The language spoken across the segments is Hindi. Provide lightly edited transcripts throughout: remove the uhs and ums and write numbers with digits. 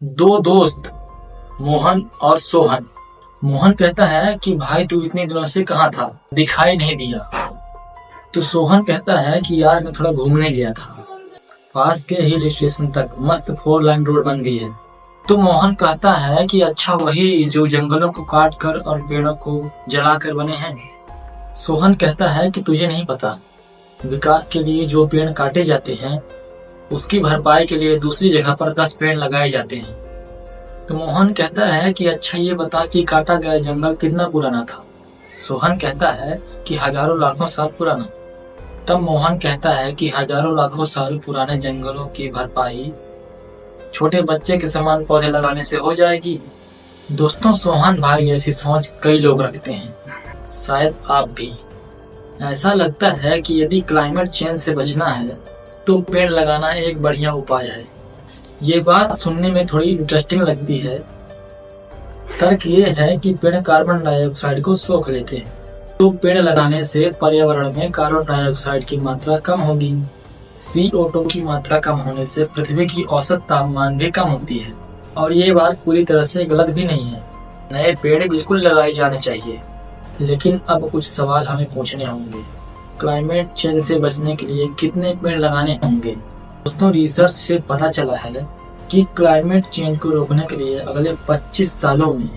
दो दोस्त, मोहन और सोहन। मोहन कहता है कि भाई तू इतने दिनों से कहाँ था, दिखाई नहीं दिया। तो सोहन कहता है कि यार मैं थोड़ा घूमने गया था, पास के हिल स्टेशन तक मस्त 4 लाइन रोड बन गई है। तो मोहन कहता है कि अच्छा वही जो जंगलों को काट कर और पेड़ों को जलाकर बने हैं। सोहन कहता है कि तुझे नहीं पता, विकास के लिए जो पेड़ काटे जाते हैं उसकी भरपाई के लिए दूसरी जगह पर 10 पेड़ लगाए जाते हैं। तो मोहन कहता है कि अच्छा ये बता कि काटा गया जंगल कितना पुराना था। सोहन कहता है कि हजारों लाखों साल पुराना। तब मोहन कहता है कि हजारों लाखों साल पुराने जंगलों की भरपाई छोटे बच्चे के समान पौधे लगाने से हो जाएगी। दोस्तों, सोहन भाई ऐसी सोच कई लोग रखते हैं, शायद आप भी। ऐसा लगता है कि यदि क्लाइमेट चेंज से बचना है तो पेड़ लगाना एक बढ़िया उपाय है। ये बात सुनने में थोड़ी इंटरेस्टिंग लगती है। तर्क ये है कि पेड़ कार्बन डाइऑक्साइड को सोख लेते हैं, तो पेड़ लगाने से पर्यावरण में कार्बन डाइऑक्साइड की मात्रा कम होगी। CO2 की मात्रा कम होने से पृथ्वी की औसत तापमान भी कम होती है। और ये बात पूरी तरह से गलत भी नहीं है, नए पेड़ बिल्कुल लगाए जाने चाहिए। लेकिन अब कुछ सवाल हमें पूछने होंगे। क्लाइमेट चेंज से बचने के लिए कितने पेड़ लगाने होंगे? दोस्तों, रिसर्च से पता चला है कि क्लाइमेट चेंज को रोकने के लिए अगले 25 सालों में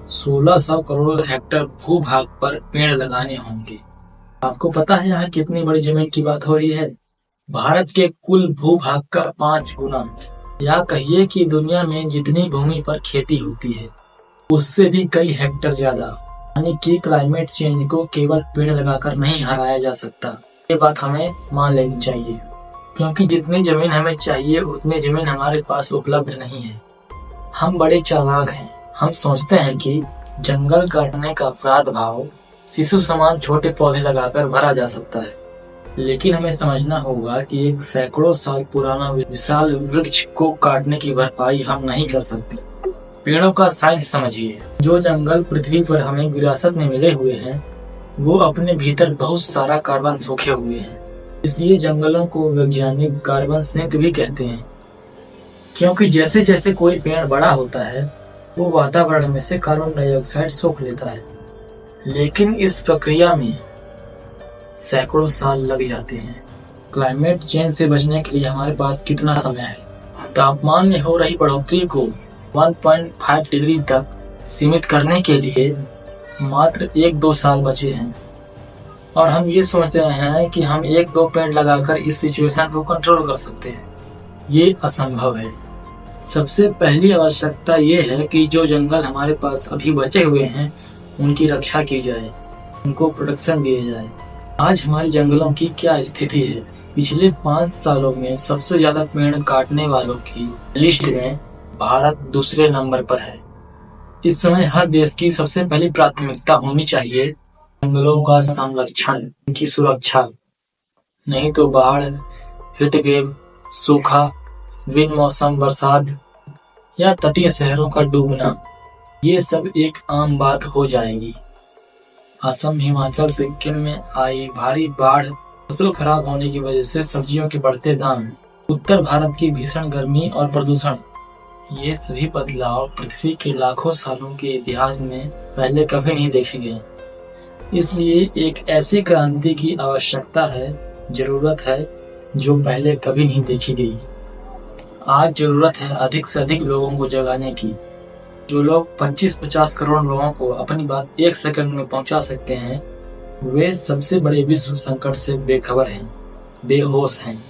1600 करोड़ हेक्टेयर भूभाग पर पेड़ लगाने होंगे। आपको पता है यहाँ कितनी बड़ी जमीन की बात हो रही है? भारत के कुल भूभाग का 5 गुना, या कहिए कि दुनिया में जितनी भूमि पर खेती होती है उससे भी कई हेक्टेयर ज्यादा। यानी कि क्लाइमेट चेंज को केवल पेड़ लगाकर नहीं हराया जा सकता। ये बात हमें मान लेनी चाहिए, क्योंकि जितनी जमीन हमें चाहिए उतनी जमीन हमारे पास उपलब्ध नहीं है। हम बड़े चालाक हैं, हम सोचते हैं कि जंगल काटने का अपराध भाव शिशु समान छोटे पौधे लगाकर भरा जा सकता है। लेकिन हमें समझना होगा कि एक सैकड़ों साल पुराना विशाल वृक्ष को काटने की भरपाई हम नहीं कर सकते। पेड़ों का साइंस समझिए। जो जंगल पृथ्वी पर हमें विरासत में मिले हुए हैं वो अपने भीतर बहुत सारा कार्बन सोखे हुए हैं। इसलिए जंगलों को वैज्ञानिक कार्बन सिंक भी कहते हैं, क्योंकि जैसे जैसे कोई पेड़ बड़ा होता है वो वातावरण में से कार्बन डाइऑक्साइड सोख लेता है। लेकिन इस प्रक्रिया में सैकड़ों साल लग जाते हैं। क्लाइमेट चेंज से बचने के लिए हमारे पास कितना समय है? तापमान में हो रही बढ़ोतरी को 1.5 डिग्री तक सीमित करने के लिए मात्र 1-2 साल बचे हैं, और हम ये सोच रहे हैं कि हम 1-2 पेड़ लगाकर इस सिचुएशन को कंट्रोल कर सकते हैं। ये असंभव है। सबसे पहली आवश्यकता ये है कि जो जंगल हमारे पास अभी बचे हुए हैं उनकी रक्षा की जाए, उनको प्रोटेक्शन दिए जाए। आज हमारे जंगलों की क्या स्थिति है? पिछले 5 सालों में सबसे ज्यादा पेड़ काटने वालों की लिस्ट में भारत दूसरे नंबर पर है। इस समय हर देश की सबसे पहली प्राथमिकता होनी चाहिए जंगलों का संरक्षण, उनकी सुरक्षा। नहीं तो बाढ़, हीट वेव, सूखा, बिन मौसम बरसात या तटीय शहरों का डूबना, ये सब एक आम बात हो जाएगी। असम, हिमाचल, सिक्किम में आई भारी बाढ़, फसल खराब होने की वजह से सब्जियों के बढ़ते दाम, उत्तर भारत की भीषण गर्मी और प्रदूषण, ये सभी बदलाव पृथ्वी के लाखों सालों के इतिहास में पहले कभी नहीं देखे गए। इसलिए एक ऐसी क्रांति की आवश्यकता है, जरूरत है, जो पहले कभी नहीं देखी गई। आज जरूरत है अधिक से अधिक लोगों को जगाने की। जो लोग 25-50 करोड़ लोगों को अपनी बात 1 सेकंड में पहुंचा सकते हैं वे सबसे बड़े विश्व संकट से बेखबर हैं, बेहोश हैं।